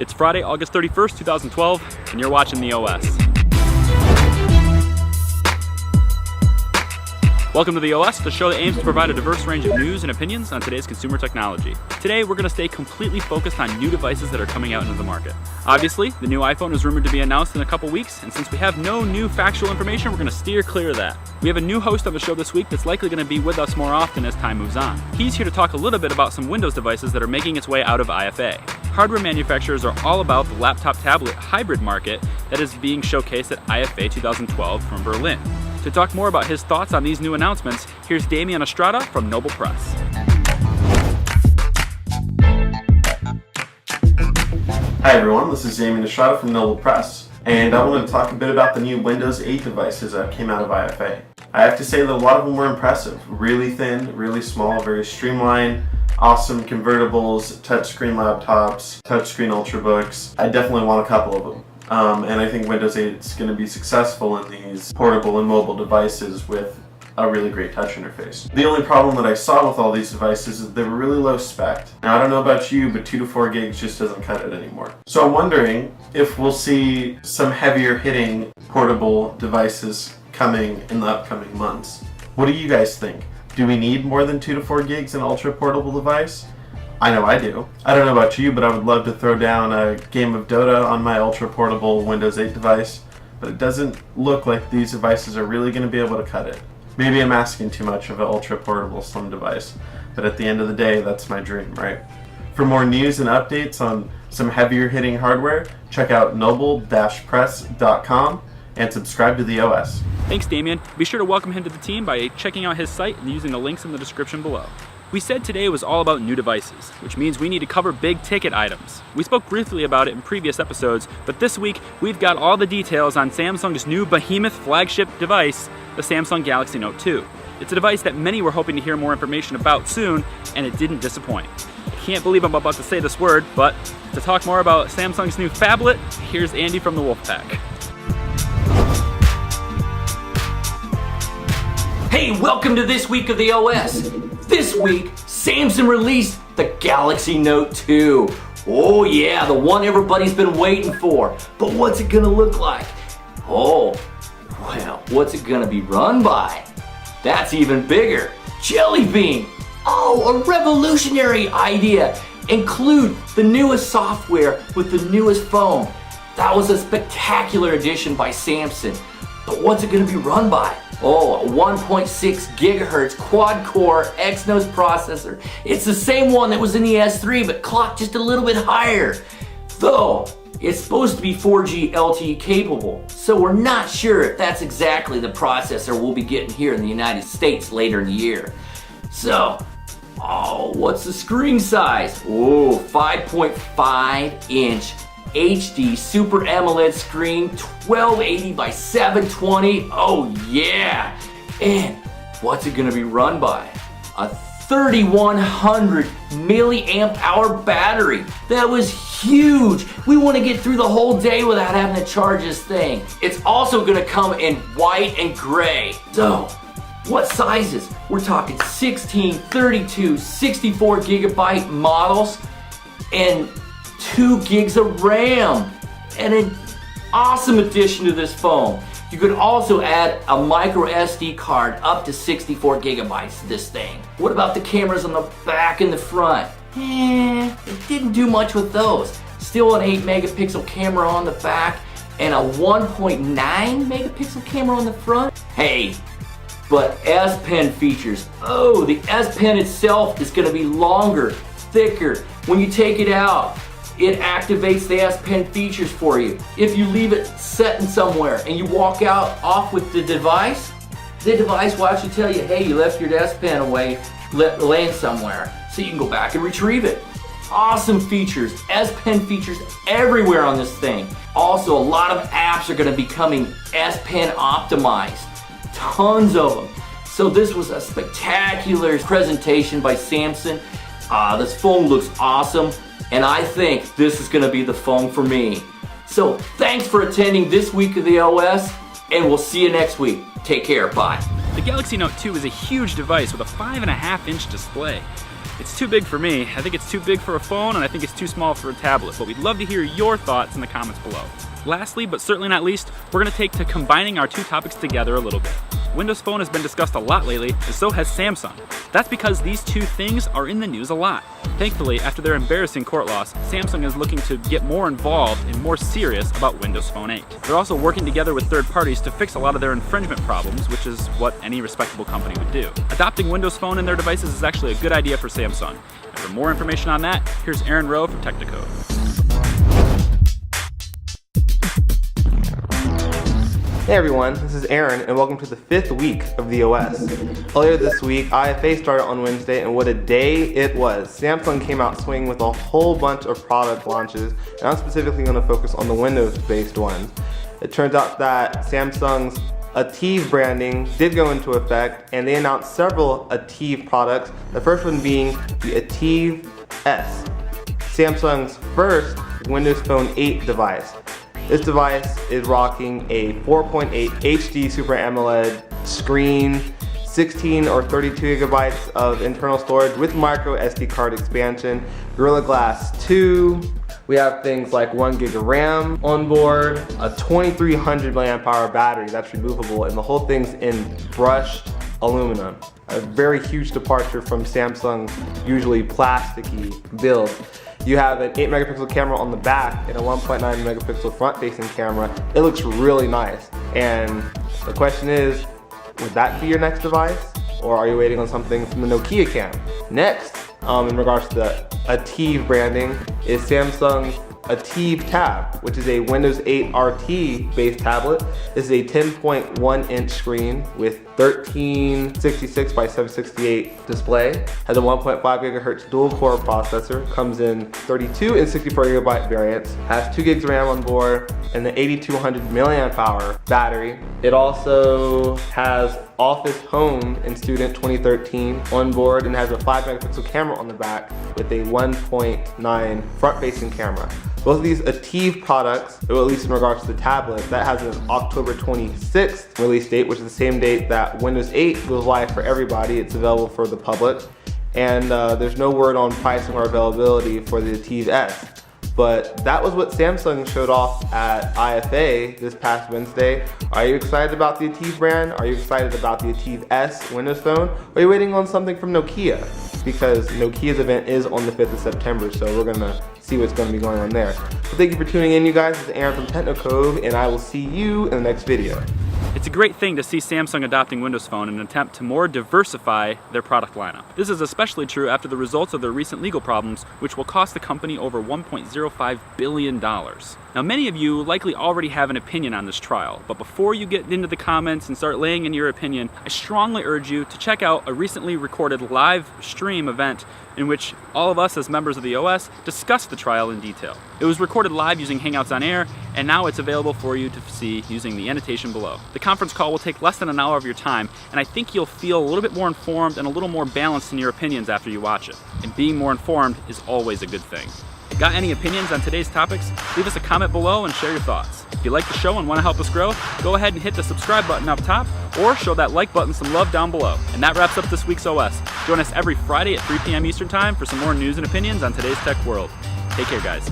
It's Friday, August 31st, 2012, and you're watching the OS. Welcome to the OS, the show that aims to provide a diverse range of news and opinions on today's consumer technology. Today, we're going to stay completely focused on new devices that are coming out into the market. Obviously, the new iPhone is rumored to be announced in a couple weeks, and since we have no new factual information, we're going to steer clear of that. We have a new host on the show this week that's likely going to be with us more often as time moves on. He's here to talk a little bit about some Windows devices that are making its way out of IFA. Hardware manufacturers are all about the laptop-tablet hybrid market that is being showcased at IFA 2012 from Berlin. To talk more about his thoughts on these new announcements, here's Damian Estrada from Noble Press. Hi everyone, this is Damian Estrada from Noble Press, and I want to talk a bit about the new Windows 8 devices that came out of IFA. I have to say that a lot of them were impressive. Really thin, really small, very streamlined, awesome convertibles, touchscreen laptops, touchscreen ultrabooks. I definitely want a couple of them. And I think Windows 8 is going to be successful in these portable and mobile devices with a really great touch interface. The only problem that I saw with all these devices is they were really low spec. Now I don't know about you, but 2 to 4 gigs just doesn't cut it anymore. So I'm wondering if we'll see some heavier hitting portable devices coming in the upcoming months. What do you guys think? Do we need more than 2 to 4 gigs in an ultra portable device? I know I do. I don't know about you, but I would love to throw down a game of Dota on my ultra portable Windows 8 device, but it doesn't look like these devices are really going to be able to cut it. Maybe I'm asking too much of an ultra portable slim device, but at the end of the day, that's my dream, right? For more news and updates on some heavier hitting hardware, check out noble-press.com and subscribe to the OS. Thanks, Damian. Be sure to welcome him to the team by checking out his site and using the links in the description below. We said today was all about new devices, which means we need to cover big ticket items. We spoke briefly about it in previous episodes, but this week we've got all the details on Samsung's new behemoth flagship device, the Samsung Galaxy Note 2. It's a device that many were hoping to hear more information about soon, and it didn't disappoint. I can't believe I'm about to say this word, but to talk more about Samsung's new phablet, here's Andy from the Wolfpack. Hey, welcome to this week of the OS. This week, Samsung released the Galaxy Note 2. Oh yeah, the one everybody's been waiting for. But what's it gonna look like? Oh, well, what's it gonna be run by? That's even bigger. Jelly Bean. Oh, a revolutionary idea. Include the newest software with the newest phone. That was a spectacular addition by Samsung. But what's it gonna be run by? Oh, a 1.6 gigahertz quad-core Exynos processor. It's the same one that was in the S3, but clocked just a little bit higher. Though, it's supposed to be 4G LTE capable, so we're not sure if that's exactly the processor we'll be getting here in the United States later in the year. So, what's the screen size? Oh, 5.5-inch HD Super AMOLED screen, 1280 by 720. Oh yeah! And what's it gonna be run by? A 3100 milliamp hour battery. That was huge. We want to get through the whole day without having to charge this thing. It's also gonna come in white and gray. So, what sizes? We're talking 16, 32, 64 gigabyte models, and 2 gigs of RAM, and an awesome addition to this phone. You could also add a micro SD card up to 64 gigabytes to this thing. What about the cameras on the back and the front? It didn't do much with those. Still an 8 megapixel camera on the back and a 1.9 megapixel camera on the front. Hey, but S Pen features. Oh, the S Pen itself is gonna be longer, thicker. When you take it out, it activates the S Pen features for you. If you leave it set in somewhere and you walk out off with the device will actually tell you, hey, you left your S Pen away, laying somewhere, so you can go back and retrieve it. Awesome features, S Pen features everywhere on this thing. Also, a lot of apps are gonna be becoming S Pen optimized. Tons of them. So this was a spectacular presentation by Samsung. This phone looks awesome. And I think this is going to be the phone for me. So thanks for attending this week of the OS, and we'll see you next week. Take care, bye. The Galaxy Note 2 is a huge device with a 5.5-inch display. It's too big for me. I think it's too big for a phone, and I think it's too small for a tablet, but we'd love to hear your thoughts in the comments below. Lastly, but certainly not least, we're going to take to combining our two topics together a little bit. Windows Phone has been discussed a lot lately, and so has Samsung. That's because these two things are in the news a lot. Thankfully, after their embarrassing court loss, Samsung is looking to get more involved and more serious about Windows Phone 8. They're also working together with third parties to fix a lot of their infringement problems, which is what any respectable company would do. Adopting Windows Phone in their devices is actually a good idea for Samsung. And for more information on that, here's Aaron Rowe from Technicode. Hey everyone, this is Aaron and welcome to the 5th week of the OS. Earlier this week, IFA started on Wednesday and what a day it was. Samsung came out swinging with a whole bunch of product launches, and I'm specifically going to focus on the Windows-based ones. It turns out that Samsung's Ativ branding did go into effect, and they announced several Ativ products, the first one being the Ativ S, Samsung's first Windows Phone 8 device. This device is rocking a 4.8 HD Super AMOLED screen, 16 or 32 gigabytes of internal storage with micro SD card expansion, Gorilla Glass 2. We have things like 1 gig of RAM on board, a 2300 milliamp hour battery that's removable, and the whole thing's in brushed aluminum. A very huge departure from Samsung's usually plasticky build. You have an 8 megapixel camera on the back and a 1.9 megapixel front facing camera. It looks really nice. And the question is, would that be your next device? Or are you waiting on something from the Nokia camp? Next, in regards to the Ativ branding, is Samsung's Ativ Tab, which is a Windows 8 RT based tablet. This is a 10.1 inch screen with 1366 by 768 display. Has a 1.5 gigahertz dual core processor. Comes in 32 and 64 gigabyte variants. Has 2 gigs of RAM on board and the 8200 milliamp hour battery. It also has Office Home and Student 2013 on board and has a 5 megapixel camera on the back with a 1.9 front facing camera. Both of these Ativ products, or at least in regards to the tablet, that has an October 26th release date, which is the same date that Windows 8 goes live for everybody. It's available for the public. And there's no word on pricing or availability for the Ativ S. But that was what Samsung showed off at IFA this past Wednesday. Are you excited about the Ativ brand? Are you excited about the Ativ S Windows Phone? Or are you waiting on something from Nokia? Because Nokia's event is on the 5th of September, so we're gonna see what's gonna be going on there. So thank you for tuning in, you guys. This is Aaron from Technicode, and I will see you in the next video. It's a great thing to see Samsung adopting Windows Phone in an attempt to more diversify their product lineup. This is especially true after the results of their recent legal problems, which will cost the company over $1.05 billion. Now, many of you likely already have an opinion on this trial, but before you get into the comments and start laying in your opinion, I strongly urge you to check out a recently recorded live stream event in which all of us as members of the OS discussed the trial in detail. It was recorded live using Hangouts on Air, and now it's available for you to see using the annotation below. The conference call will take less than an hour of your time, and I think you'll feel a little bit more informed and a little more balanced in your opinions after you watch it. And being more informed is always a good thing. Got any opinions on today's topics? Leave us a comment below and share your thoughts. If you like the show and want to help us grow, go ahead and hit the subscribe button up top or show that like button some love down below. And that wraps up this week's OS. Join us every Friday at 3 p.m. Eastern Time for some more news and opinions on today's tech world. Take care, guys.